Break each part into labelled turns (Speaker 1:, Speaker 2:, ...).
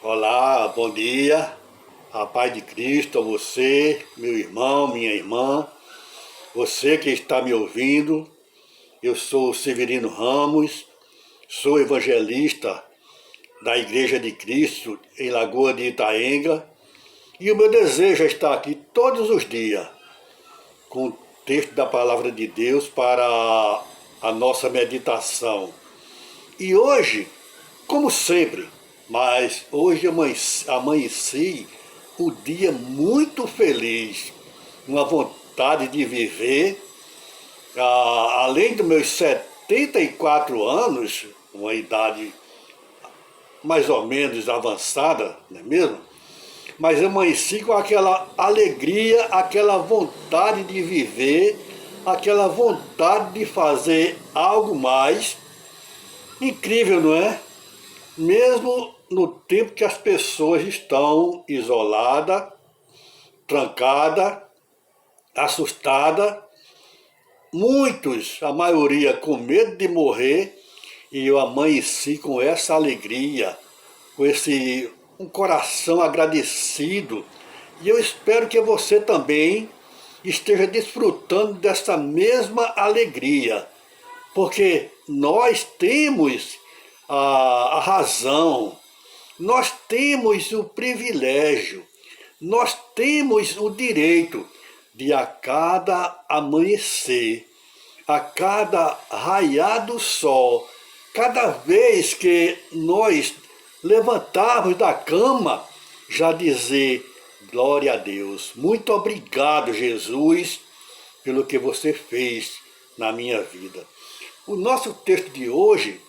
Speaker 1: Olá, bom dia. A paz de Cristo a você, meu irmão, minha irmã, você que está me ouvindo. Eu sou Severino Ramos, sou evangelista da Igreja de Cristo em Lagoa de Itaenga, e o meu desejo é estar aqui todos os dias com o texto da Palavra de Deus para a nossa meditação. E hoje, como sempre, mas hoje amanheci o dia muito feliz, uma vontade de viver. Além dos meus 74 anos, uma idade mais ou menos avançada, não é mesmo? Mas amanheci com aquela alegria, aquela vontade de viver, aquela vontade de fazer algo mais. Incrível, não é? Mesmo no tempo que as pessoas estão isoladas, trancadas, assustadas, muitos, a maioria, com medo de morrer, e eu amanheci com essa alegria, com um coração agradecido, e eu espero que você também esteja desfrutando dessa mesma alegria, porque nós temos a razão, nós temos o privilégio, nós temos o direito de a cada amanhecer, a cada raiar do sol, cada vez que nós levantarmos da cama, já dizer: glória a Deus, muito obrigado, Jesus, pelo que você fez na minha vida. O nosso texto de hoje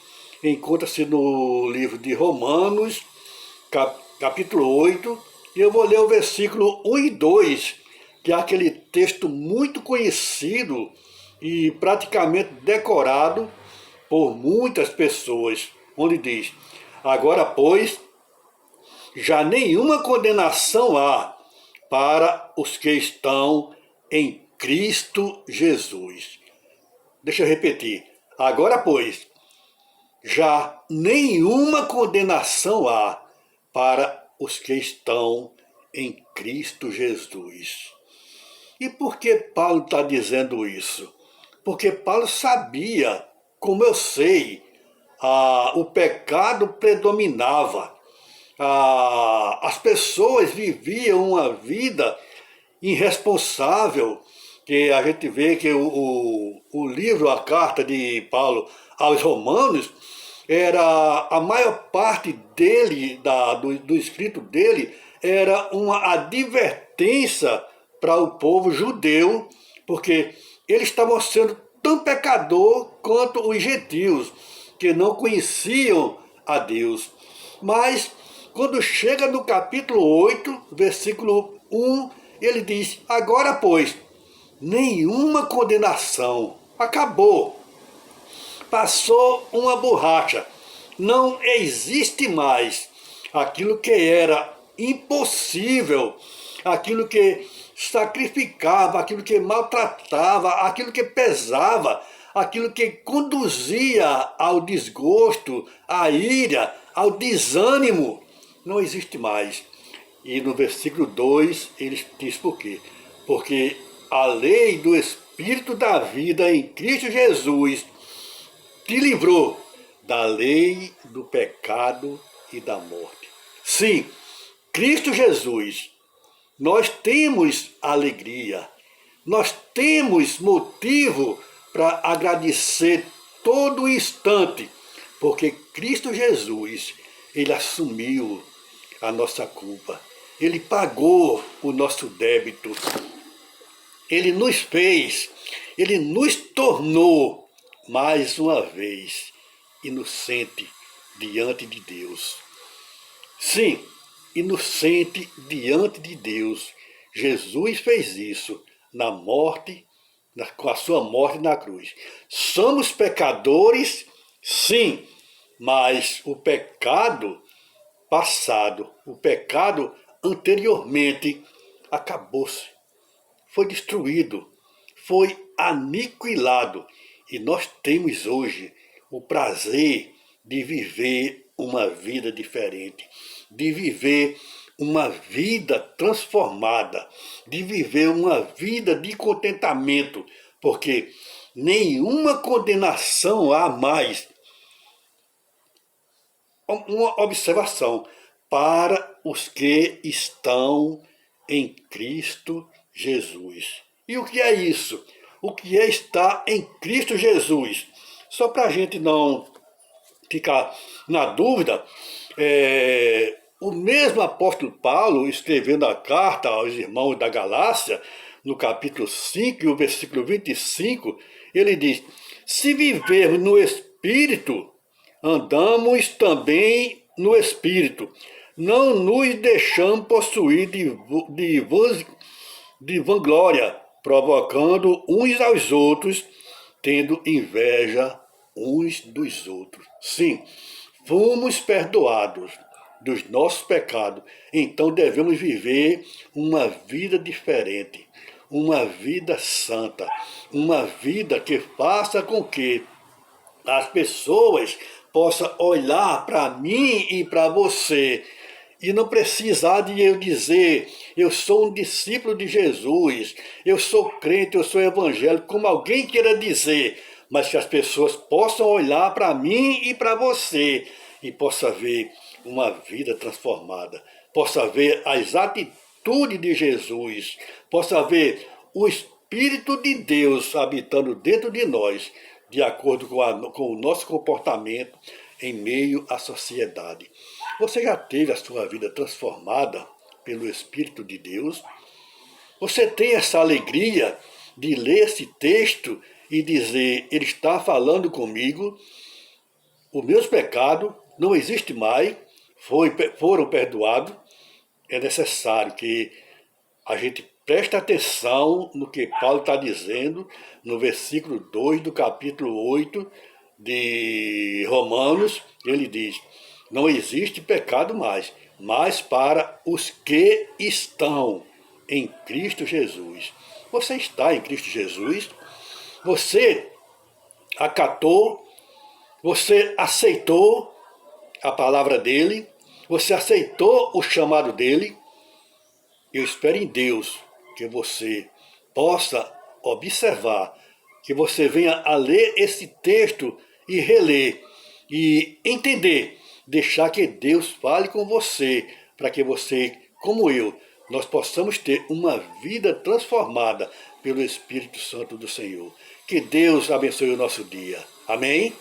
Speaker 1: encontra-se no livro de Romanos, capítulo 8, e eu vou ler o versículo 1 e 2, que é aquele texto muito conhecido e praticamente decorado por muitas pessoas, onde diz: agora, pois, já nenhuma condenação há para os que estão em Cristo Jesus. Deixa eu repetir. Agora, pois, já nenhuma condenação há para os que estão em Cristo Jesus. E por que Paulo está dizendo isso? Porque Paulo sabia, como eu sei, o pecado predominava. As pessoas viviam uma vida irresponsável, que a gente vê que o livro, a carta de Paulo aos Romanos, era a maior parte dele, do escrito dele, era uma advertência para o povo judeu, porque eles estavam sendo tão pecador quanto os gentios, que não conheciam a Deus. Mas, quando chega no capítulo 8, versículo 1, ele diz: agora, pois, nenhuma condenação. Acabou. Passou uma borracha. Não existe mais aquilo que era impossível, aquilo que sacrificava, aquilo que maltratava, aquilo que pesava, aquilo que conduzia ao desgosto, à ira, ao desânimo. Não existe mais. E no versículo 2 ele diz por quê? Porque a lei do Espírito da vida em Cristo Jesus te livrou da lei do pecado e da morte. Sim, Cristo Jesus, nós temos alegria, nós temos motivo para agradecer todo instante, porque Cristo Jesus, ele assumiu a nossa culpa, ele pagou o nosso débito, ele nos fez, ele nos tornou mais uma vez inocente diante de Deus. Sim, inocente diante de Deus. Jesus fez isso na morte, com a sua morte na cruz. Somos pecadores, sim, mas o pecado passado, o pecado anteriormente, acabou-se, foi destruído, foi aniquilado. E nós temos hoje o prazer de viver uma vida diferente. de viver uma vida transformada, de viver uma vida de contentamento, porque nenhuma condenação há mais. Uma observação para os que estão em Cristo Jesus. E o que é isso? O que é estar em Cristo Jesus? Só para a gente não ficar na dúvida, o mesmo apóstolo Paulo, escrevendo a carta aos irmãos da Galácia, no capítulo 5 e o versículo 25, ele diz: se vivermos no Espírito, andamos também no Espírito. Não nos deixamos possuir de vanglória, provocando uns aos outros, tendo inveja uns dos outros. Sim, fomos perdoados dos nossos pecados, então devemos viver uma vida diferente, uma vida santa, uma vida que faça com que as pessoas possam olhar para mim e para você e não precisar de eu dizer, eu sou um discípulo de Jesus, eu sou crente, eu sou evangélico, como alguém queira dizer, mas que as pessoas possam olhar para mim e para você e possa ver uma vida transformada, possa ver as atitudes de Jesus, possa ver o Espírito de Deus habitando dentro de nós, de acordo com o nosso comportamento em meio à sociedade. Você já teve a sua vida transformada pelo Espírito de Deus? Você tem essa alegria de ler esse texto e dizer, ele está falando comigo, os meus pecados não existem mais, foram perdoados. É necessário que a gente preste atenção no que Paulo está dizendo no versículo 2 do capítulo 8 de Romanos. Ele diz, não existe pecado mais, mas para os que estão em Cristo Jesus. Você está em Cristo Jesus? Você acatou? Você aceitou a palavra dele? Você aceitou o chamado dele? Eu espero em Deus que você possa observar, que você venha a ler esse texto e reler, e entender, deixar que Deus fale com você, para que você, como eu, nós possamos ter uma vida transformada pelo Espírito Santo do Senhor. Que Deus abençoe o nosso dia. Amém?